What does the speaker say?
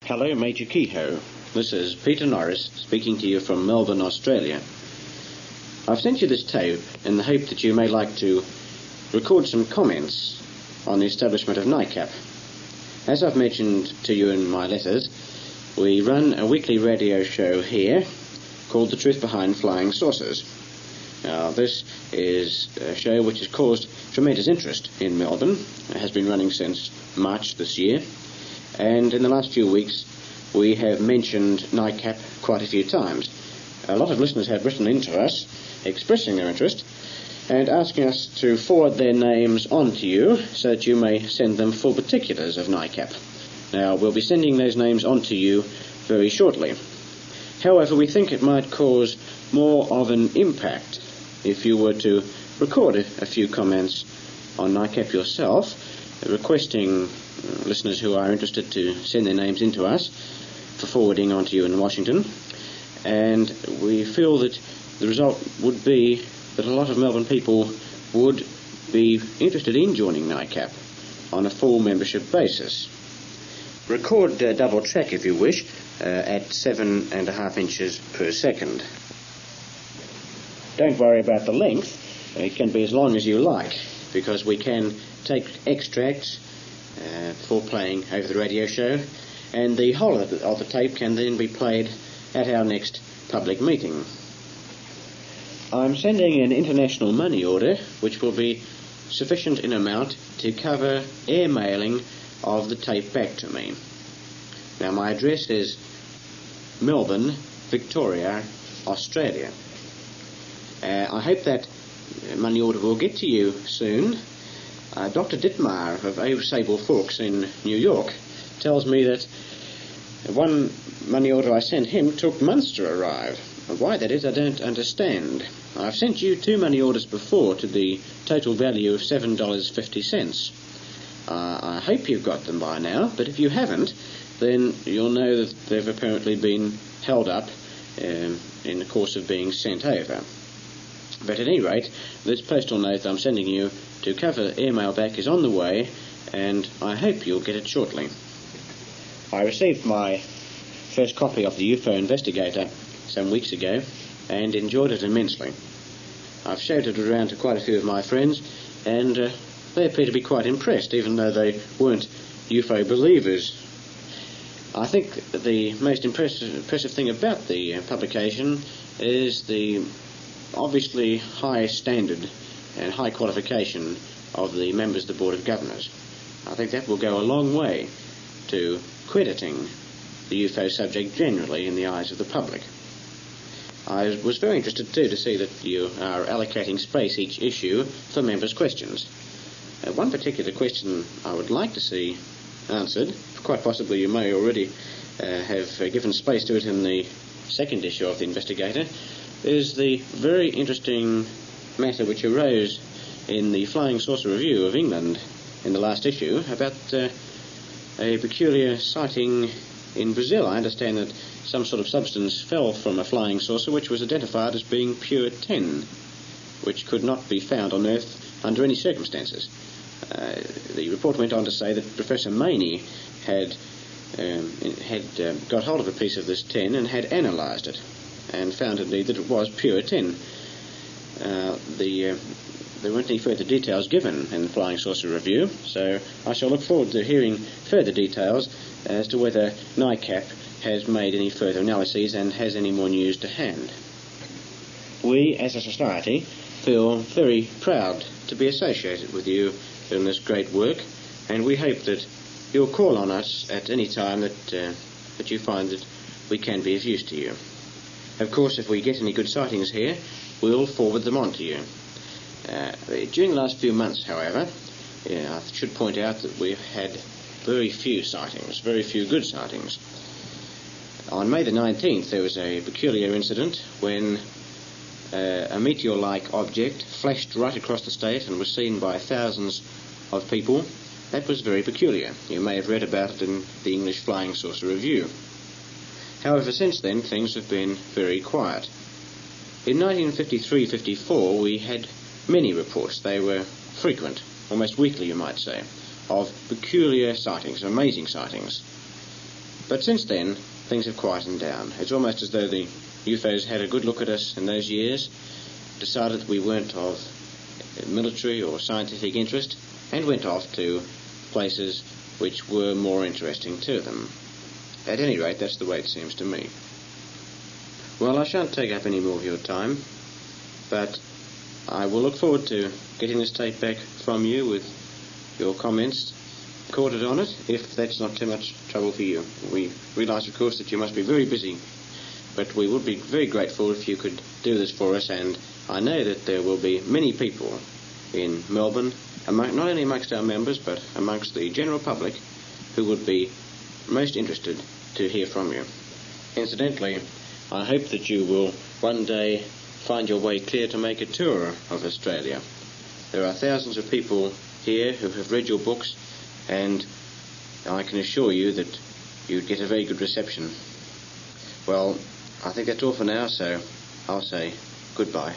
Hello, Major Keyhoe. This is Peter Norris speaking to you from Melbourne, Australia. I've sent you this tape in the hope that you may like to record some comments on the establishment of NICAP. As I've mentioned to you in my letters, we run a weekly radio show here called The Truth Behind Flying Saucers. Now, this is a show which has caused tremendous interest in Melbourne. It has been running since March this year. And in the last few weeks, we have mentioned NICAP quite a few times. A lot of listeners have written into us, expressing their interest, and asking us to forward their names on to you, so that you may send them full particulars of NICAP. Now, we'll be sending those names on to you very shortly. However, we think it might cause more of an impact if you were to record a few comments on NICAP yourself, requesting listeners who are interested to send their names into us for forwarding on to you in Washington. And we feel that the result would be that a lot of Melbourne people would be interested in joining NICAP on a full membership basis. Record double track if you wish at 7.5 inches per second. Don't worry about the length. It can be as long as you like, because we can take extracts for playing over the radio show, and the whole of the tape can then be played at our next public meeting. I'm sending an international money order which will be sufficient in amount to cover air mailing of the tape back to me. Now, my address is Melbourne, Victoria, Australia. I hope that money order will get to you soon. Dr. Dittmar of O Sable Forks in New York tells me that one money order I sent him took months to arrive. Why that is, I don't understand. I've sent you 2 money orders before to the total value of $7.50. I hope you've got them by now, but if you haven't, then you'll know that they've apparently been held up in the course of being sent over. But at any rate, this postal note that I'm sending you to cover airmail back is on the way, and I hope you'll get it shortly. I received my first copy of the UFO Investigator some weeks ago and enjoyed it immensely. I've showed it around to quite a few of my friends, and they appear to be quite impressed, even though they weren't UFO believers. I think the most impressive thing about the publication is the obviously high standard and high qualification of the members of the Board of Governors. I think that will go a long way to crediting the UFO subject generally in the eyes of the public. I was very interested too to see that you are allocating space each issue for members' questions. One particular question I would like to see answered, quite possibly you may already have given space to it in the second issue of the Investigator, is the very interesting matter which arose in the Flying Saucer Review of England in the last issue about a peculiar sighting in Brazil. I understand that some sort of substance fell from a flying saucer which was identified as being pure tin, which could not be found on Earth under any circumstances. The report went on to say that Professor Maney had got hold of a piece of this tin and had analysed it, and found indeed that it was pure tin. There weren't any further details given in the Flying Saucer Review, so I shall look forward to hearing further details as to whether NICAP has made any further analyses and has any more news to hand. We, as a society, feel very proud to be associated with you in this great work, and we hope that you'll call on us at any time that you find that we can be of use to you. Of course, if we get any good sightings here, we'll forward them on to you. During the last few months, however, I should point out that we've had very few sightings, very few good sightings. On May the 19th, there was a peculiar incident when a meteor-like object flashed right across the state and was seen by thousands of people. That was very peculiar. You may have read about it in the English Flying Saucer Review. However, since then, things have been very quiet. In 1953-54, we had many reports. They were frequent, almost weekly, you might say, of peculiar sightings, amazing sightings. But since then, things have quietened down. It's almost as though the UFOs had a good look at us in those years, decided that we weren't of military or scientific interest, and went off to places which were more interesting to them. At any rate, that's the way it seems to me. Well, I shan't take up any more of your time, but I will look forward to getting this tape back from you with your comments recorded on it, if that's not too much trouble for you. We realise, of course, that you must be very busy, but we would be very grateful if you could do this for us, and I know that there will be many people in Melbourne, not only amongst our members, but amongst the general public, who would be most interested to hear from you. Incidentally, I hope that you will one day find your way clear to make a tour of Australia. There are thousands of people here who have read your books, and I can assure you that you'd get a very good reception. Well, I think that's all for now, so I'll say goodbye.